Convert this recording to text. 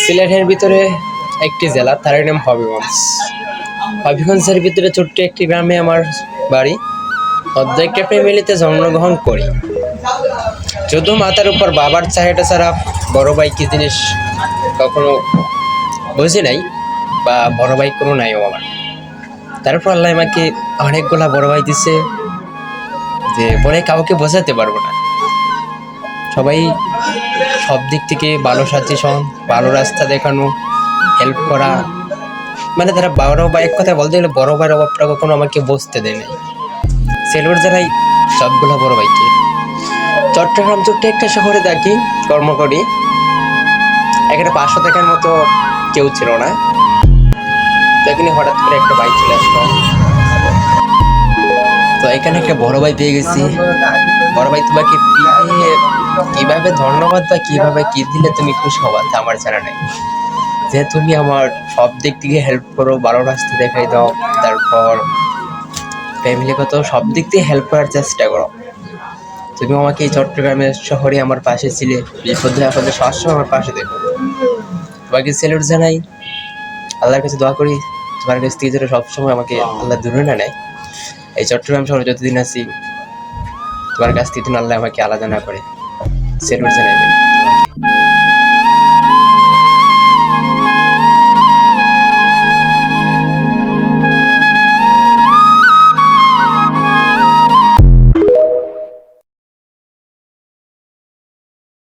সিলেটের ভিতরে একটি জেলা, তার নাম হবিগঞ্জ। হবিগঞ্জের ভিতরে ছোট্ট একটি গ্রামে আমার বাড়ি। অর্ধ একটা ফ্যামিলিতে জন্মগ্রহণ করি। শুধু মাথার উপর বাবার চাহিদা ছাড়া বড় ভাই কি জিনিস কখনো বুঝি নাই, বা বড় ভাই কোনো নাইও আমার। তারপর আল্লাহ আমাকে অনেকগুলা বড় ভাই দিছে, যে বলে কাউকে বোঝাতে পারবো না। সবাই সব দিক থেকে ভালো সাজেশন, ভালো রাস্তা দেখানো, হেল্প করা, মানে তারা বড় ভাই, এক কথা বলতে গেলে বড় ভাইয়ের অভাবটা কখনো আমাকে বুঝতে দেয় নাই। সেলুট জানাই সবগুলো বড় ভাইকে। চট্টগ্রাম ছোট্ট একটা শহরে থাকি, কর্ম করি। এখানে 500 টাকার মতো কেউ ছিল না, তখনই হঠাৎ করে একটা বাইক চলে আসলো। তো এখানে একটা বড় ভাই পেয়ে গেছি। বড় ভাই তোমাকে কিভাবে ধন্যবাদ বা কিভাবে কি দিলে তুমি খুশি হবা তা আমার জানা নেই। যে তুমি আমার সব দিক থেকে হেল্প করো, ভালো রাস্তা দেখাই দাও, তারপর ফ্যামিলিগত সব দিক দিয়ে হেল্প করার চেষ্টা করো। তুমি আমাকে এই চট্টগ্রামের শহরে আমার পাশে ছিলে, বিপদে আপদে সবসময় আমার পাশে দেখো। তোমাকে স্যালুট জানাই, আল্লাহর কাছে দোয়া করি তোমার কাছ থেকে যেটা সবসময় আমাকে আল্লাহ দূরে না নেয়। এই চট্টগ্রাম শহরে যতদিন আছি তোমার কাছ থেকে আল্লাহ আমাকে আলাদা না করে। স্যালুট জানাই।